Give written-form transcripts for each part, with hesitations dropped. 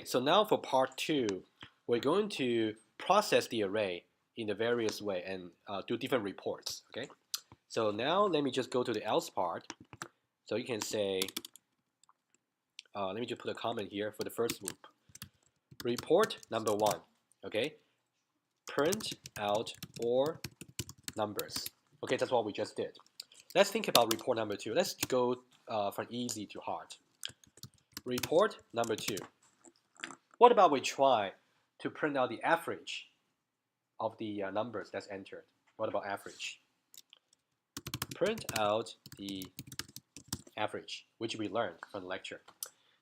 Okay, so now for part 2, we're going to process the array in the various way and do different reports. Okay, so now let me just go to the else part. So you can say, let me just put a comment here for the first loop. Report number 1. Okay, print out all numbers. Okay, that's what we just did. Let's think about report number 2. Let's go from easy to hard. Report number 2. What about we try to print out the average of the numbers that's entered? What about average? Print out the average, which we learned from the lecture.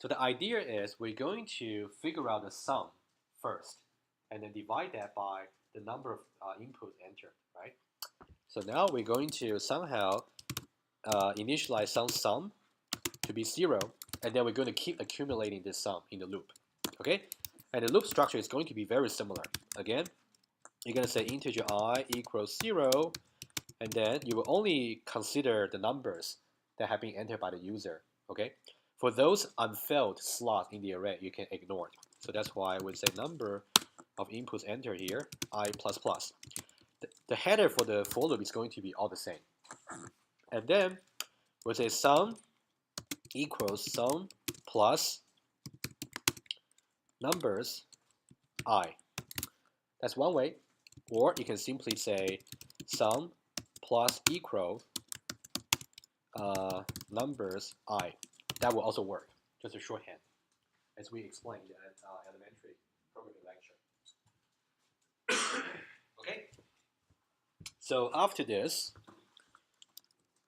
So the idea is we're going to figure out the sum first, and then divide that by the number of inputs entered, right? So now we're going to somehow initialize some sum to be 0, and then we're going to keep accumulating this sum in the loop. Okay, and the loop structure is going to be very similar. Again, you're going to say integer I equals 0, and then you will only consider the numbers that have been entered by the user. Okay, for those unfilled slots in the array, you can ignore it. So that's why we say number of inputs entered here, I plus plus. The header for the for loop is going to be all the same. And then we'll say sum equals sum plus numbers I. That's one way. Or you can simply say sum plus equal numbers I. That will also work, just a shorthand, as we explained at elementary programming lecture. Okay. So after this,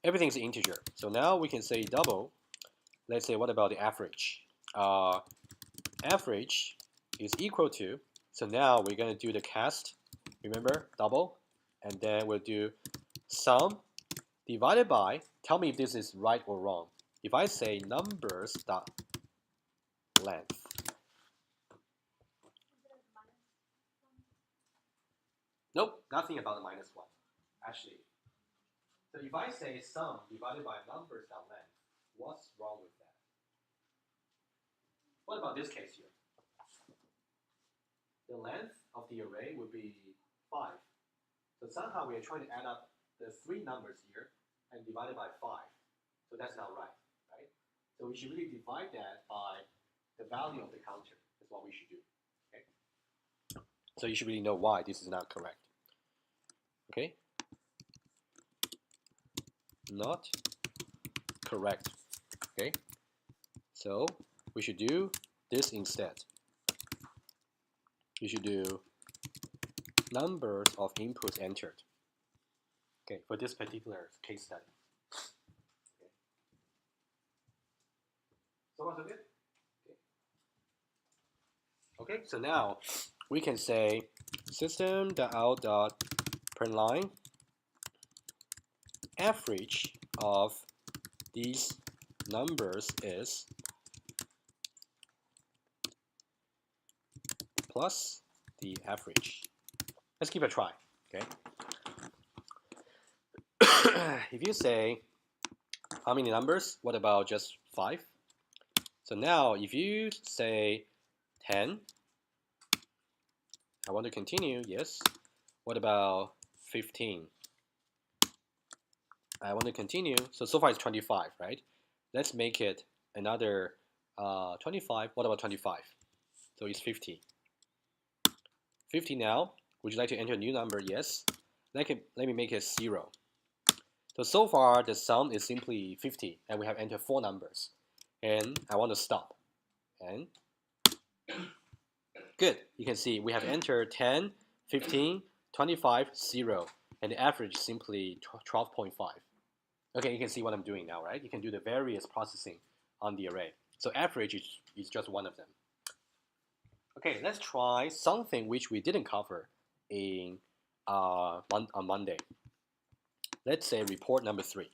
everything's integer. So now we can say double. Let's say what about the average? Average is equal to. So now we're going to do the cast. Remember, double, and then we'll do sum divided by. Tell me if this is right or wrong. If I say numbers dot length. Nope, nothing about the minus 1, actually. So if I say sum divided by numbers dot length, what's wrong with that? What about this case here? The length of the array would be 5. So somehow we are trying to add up the 3 numbers here and divide it by 5. So that's not right, right? So we should really divide that by the value of the counter. That's what we should do. Okay? So you should really know why this is not correct. Okay? Not correct. Okay? So we should do this instead. You should do numbers of inputs entered. Okay, for this particular case study. Okay. So what's good? Okay, so now we can say system.out.println average of these numbers is plus the average. Let's give it a try. Okay. If you say how many numbers, what about just 5? So now if you say 10, I want to continue, yes. What about 15? I want to continue. So far it's 25, right? Let's make it another 25. What about 25? So it's 50. 50 now. Would you like to enter a new number? Yes. Let me make it 0. So far the sum is simply 50, and we have entered 4 numbers. And I want to stop. And good. You can see we have entered 10, 15, 25, 0. And the average is simply 12.5. Okay, you can see what I'm doing now, right? You can do the various processing on the array. So average is just one of them. Okay, let's try something which we didn't cover in on Monday. Let's say report number 3.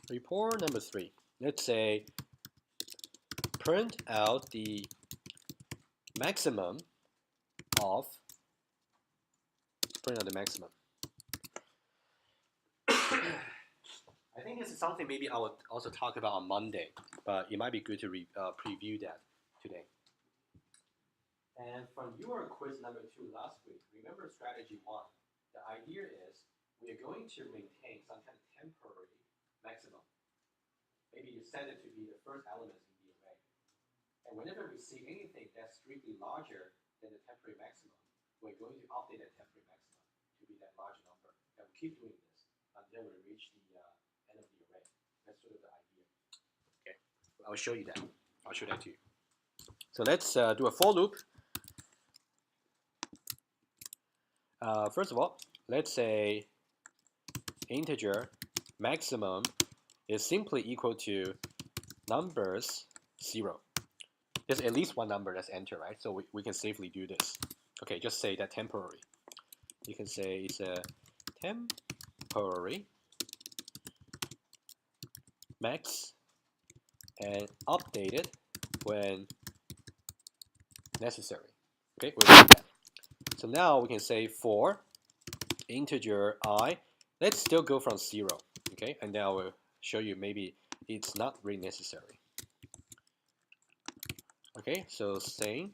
Report number 3. Let's say print out the maximum of maximum. I think this is something maybe I will also talk about on Monday. but it might be good to preview that today. And from your quiz number 2 last week, remember strategy 1. The idea is we are going to maintain some kind of temporary maximum. Maybe you set it to be the first element in the array. And whenever we see anything that's strictly larger than the temporary maximum, we're going to update that temporary maximum to be that large number. And we keep doing this until we reach the end of the array. That's sort of the idea. Okay, I'll show you that. I'll show that to you. So let's do a for loop. First of all, let's say integer maximum is simply equal to numbers 0. There's at least one number that's entered, right? So we can safely do this. Okay, just say that temporary. You can say it's a temporary max and update it when necessary. Okay, we'll do that. So now we can say for integer I, let's still go from 0. Okay, and now we'll show you maybe it's not really necessary. Okay, so same.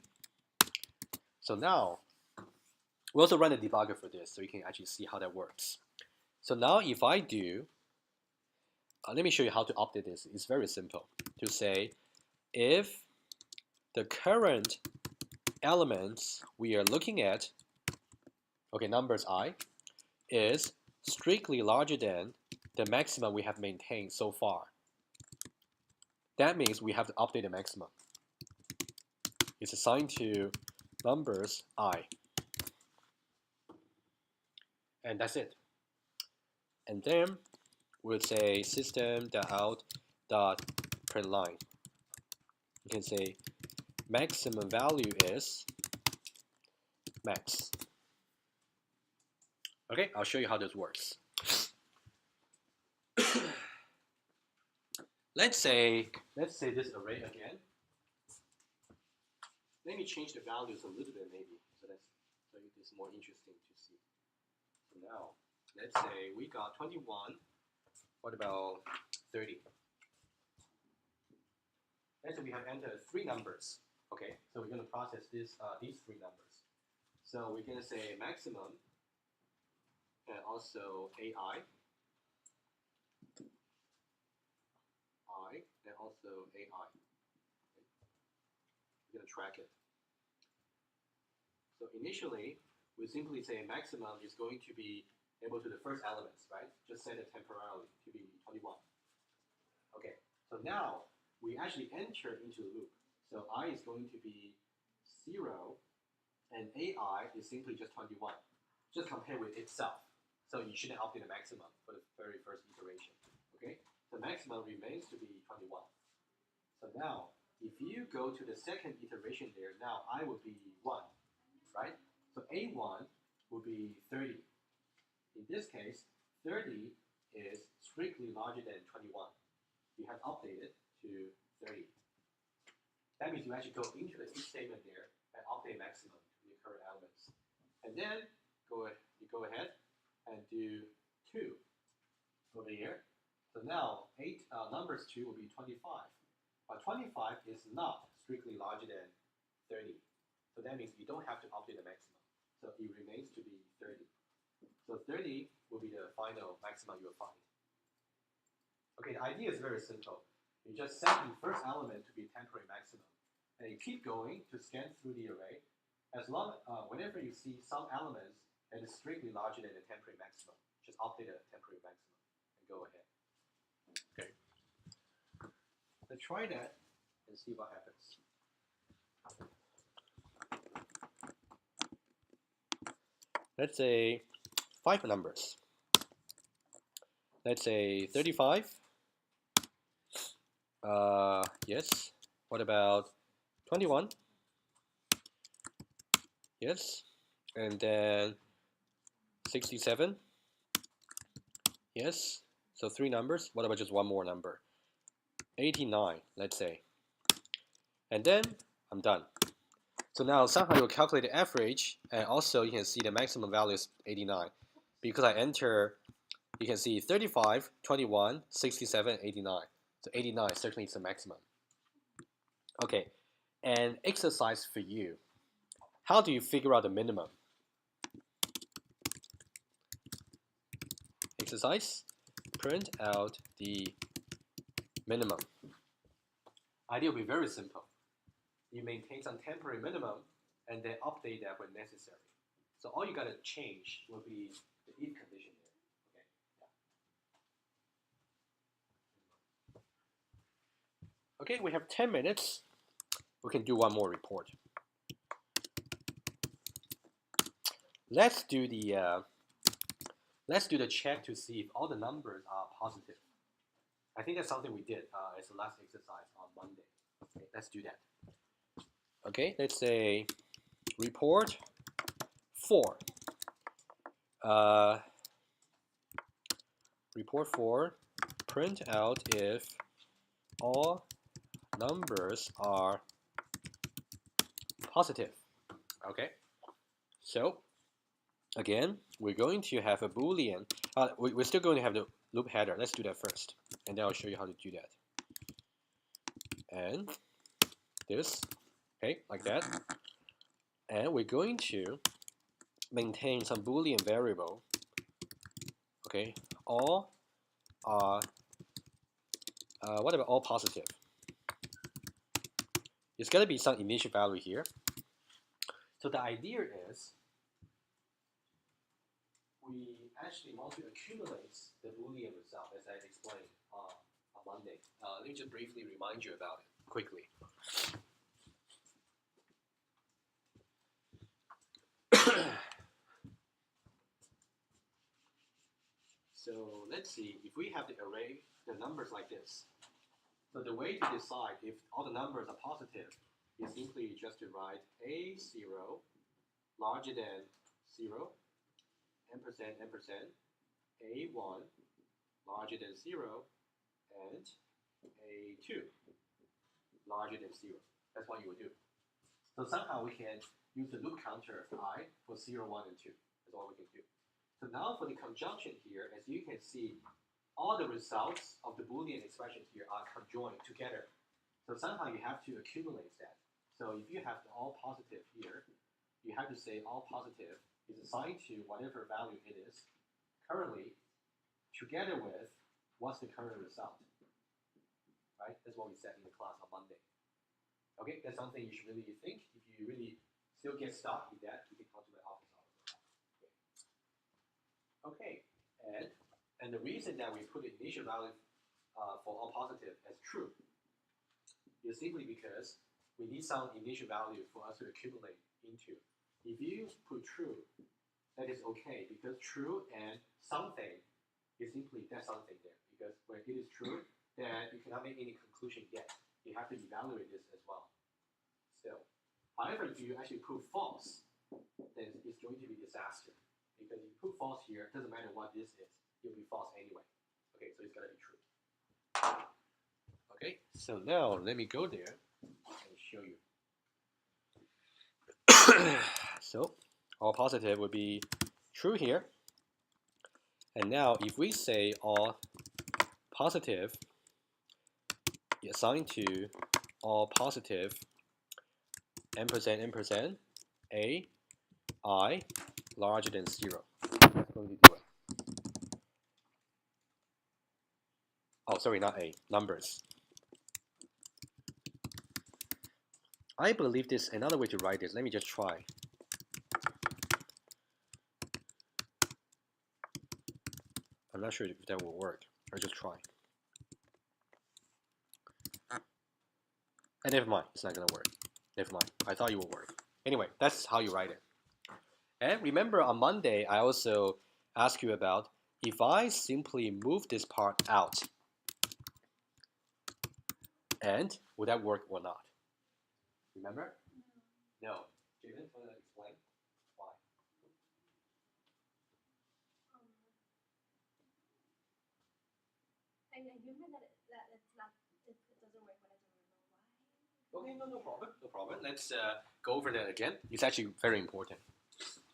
So now we also run a debugger for this, so you can actually see how that works. So now if I do, let me show you how to update this. It's very simple. To say if the current elements we are looking at, okay, numbers I, is strictly larger than the maximum we have maintained so far. That means we have to update the maximum. It's assigned to numbers I. And that's it. And then we'll say system.out.println. You can say maximum value is max. Okay, I'll show you how this works. Let's say this array again. Let me change the values a little bit maybe, so it's more interesting to see. So now, let's say we got 21. What about 30? Let's say we have entered 3 numbers. Okay, so we're going to process these 3 numbers. So we're going to say maximum and also AI, and also AI. Okay. We're going to track it. So initially, we simply say maximum is going to be able to the first elements, right? Just set it temporarily to be 21. Okay, so now we actually enter into the loop. So I is going to be 0, and AI is simply just 21. Just compare with itself. So you shouldn't update the maximum for the very first iteration. Okay, the maximum remains to be 21. So now, if you go to the second iteration there, now I will be 1, right? So A1 will be 30. In this case, 30 is strictly larger than 21. You have updated to 30. That means you actually go into the if statement there and update maximum to the current elements. And then you go ahead and do 2 over here. So now numbers 2 will be 25. But 25 is not strictly larger than 30. So that means you don't have to update the maximum. So it remains to be 30. So 30 will be the final maximum you will find. Okay, the idea is very simple. You just set the first element to be temporary maximum. And you keep going to scan through the array. As long whenever you see some elements that is strictly larger than the temporary maximum, just update the temporary maximum and go ahead. Okay. Let's try that and see what happens. Let's say 5 numbers. Let's say 35. Yes. What about 21? Yes. And then 67. Yes. So 3 numbers. What about just one more number? 89, let's say. And then I'm done. So now somehow you'll calculate the average, and also you can see the maximum value is 89. Because I enter, you can see 35, 21, 67, 89. So 89 certainly is the maximum. Okay, and exercise for you. How do you figure out the minimum? Exercise, print out the minimum. Idea will be very simple. You maintain some temporary minimum and then update that when necessary. So all you gotta change will be the if condition here. Okay. Yeah. Okay, we have 10 minutes. We can do one more report. Let's do the check to see if all the numbers are positive. I think that's something we did as the last exercise on Monday. Okay, let's do that. Okay, let's say report 4. Report 4, print out if all numbers are positive. Okay, so again, we're going to have a Boolean. We're still going to have the loop header. Let's do that first, and then I'll show you how to do that. And this, okay, like that. And we're going to maintain some Boolean variable. Okay, all are, what about all positive? There's got to be some initial value here. So the idea is we actually want to accumulate the Boolean result, as I explained on Monday. Let me just briefly remind you about it quickly. So let's see, if we have the array, the numbers like this. So the way to decide if all the numbers are positive is simply just to write A0 larger than 0, ampersand, ampersand, A1 larger than 0, and A2 larger than 0. That's what you would do. So somehow we can use the loop counter I for 0, 1, and 2. That's all we can do. So now for the conjunction here, as you can see, all the results of the Boolean expression here are conjoined together. So somehow you have to accumulate that. So if you have the all positive here, you have to say all positive is assigned to whatever value it is currently, together with what's the current result. Right? That's what we said in the class on Monday. Okay, that's something you should really think. If you really still get stuck with that, you can come to my office hours. Okay, and the reason that we put the initial value for all positive as true is simply because we need some initial value for us to accumulate into. If you put true, that is okay, because true and something is simply that something there. Because when it is true, then you cannot make any conclusion yet. You have to evaluate this as well. Still, however, if you actually put false, then it's going to be disaster. Because if you put false here, it doesn't matter what this is, it'll be false anyway. Okay, so it's gotta be true. Okay, so now let me go there and show you. So all positive would be true here. And now if we say all positive is assigned to all positive ampersand ampersand a I larger than 0. I'm going to do it. Oh, sorry, not a, numbers. I believe there's another way to write this. Let me just try. I'm not sure if that will work. I'll just try. And never mind, it's not gonna work. Never mind, I thought it would work. Anyway, that's how you write it. And remember on Monday, I also asked you about if I simply move this part out, and would that work or not? Remember? No. Javen, want to explain why? I remember that it's not, it doesn't work, but I don't remember why. Okay, no problem, no problem. Let's go over that again. It's actually very important.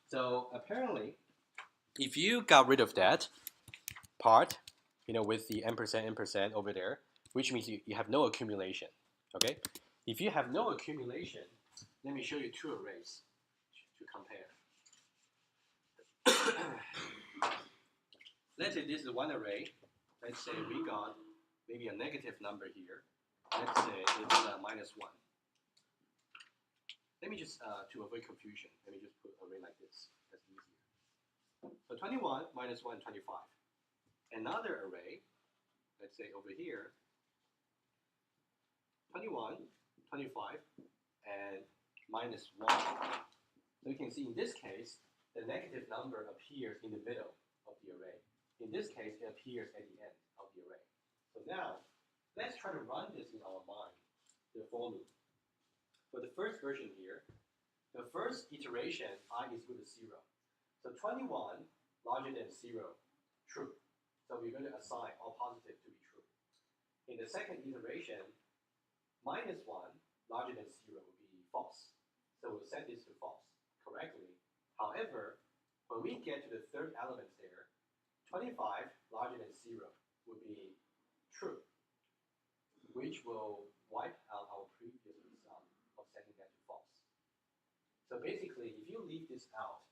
So apparently, if you got rid of that part, with the ampersand ampersand over there, which means you have no accumulation. Okay, if you have no accumulation, let me show you two arrays to compare. Let's say this is one array. Let's say we got maybe a negative number here. Let's say it's -1. Let me just, to avoid confusion, let me just put an array like this. That's easier. So 21 minus 1, 25. Another array, let's say over here, 21, 25, and minus 1. So you can see in this case, the negative number appears in the middle of the array. In this case, it appears at the end of the array. So now, let's try to run this in our mind, the for loop. For the first version here, the first iteration, I is equal to 0. So 21 larger than 0, true. So we're going to assign all positive to be true. In the second iteration, minus 1 larger than 0 will be false. So we'll set this to false correctly. However, when we get to the third element there, 25 larger than 0 will be true, which will wipe out our previous result of setting that to false. So basically, if you leave this out,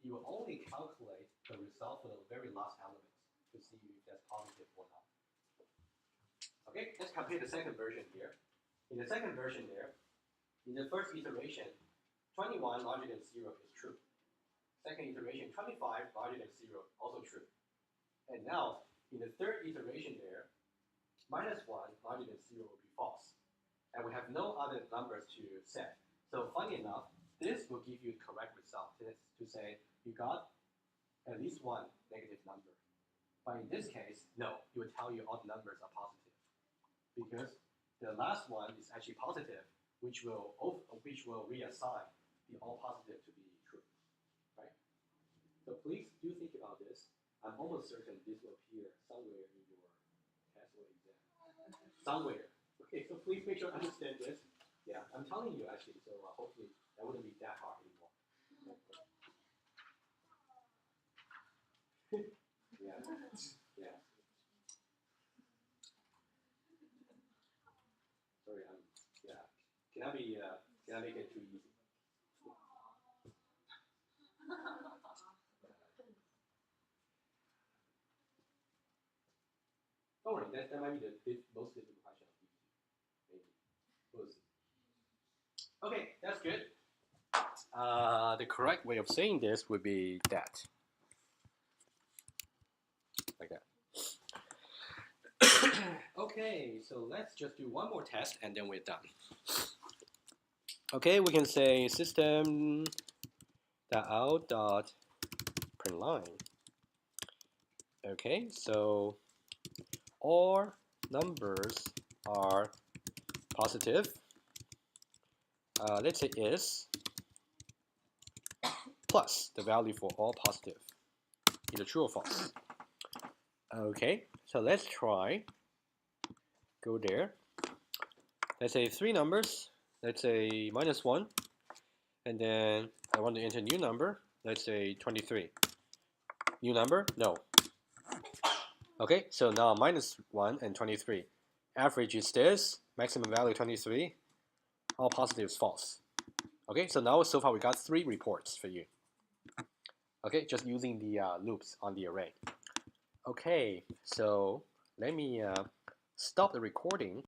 you will only calculate the result for the very last element to see if that's positive or not. Okay, let's compare the second version here. In the second version there, in the first iteration, 21 larger than 0 is true. Second iteration, 25 larger than 0, also true. And now, in the third iteration there, minus 1 larger than 0 will be false. And we have no other numbers to set. So funny enough, this will give you the correct result. This to say you got at least one negative number. But in this case, no, it will tell you all the numbers are positive. Because the last one is actually positive, which will reassign the all positive to be true. Right? So please do think about this. I'm almost certain this will appear somewhere in your test or exam. Somewhere. Okay, so please make sure to understand this. Yeah, I'm telling you actually, so hopefully that wouldn't be that hard anymore. Yeah, yeah. Sorry, yeah. Can I make it too easy? Don't worry, that might be the most difficult question of these two. Maybe. We'll see. Okay, that's good. The correct way of saying this would be that. Like that. Okay, so let's just do one more test and then we're done. Okay, we can say system.out.println. Okay, so all numbers are positive. Let's say is plus the value for all positive, either true or false. Okay, so let's try. Go there. Let's say three numbers. Let's say -1, and then I want to enter a new number. Let's say 23. New number? No. Okay, so now -1 and 23. Average is this. Maximum value 23. All positive is false. Okay, so now so far we got 3 reports for you. Okay, just using the loops on the array. Okay, so let me stop the recording.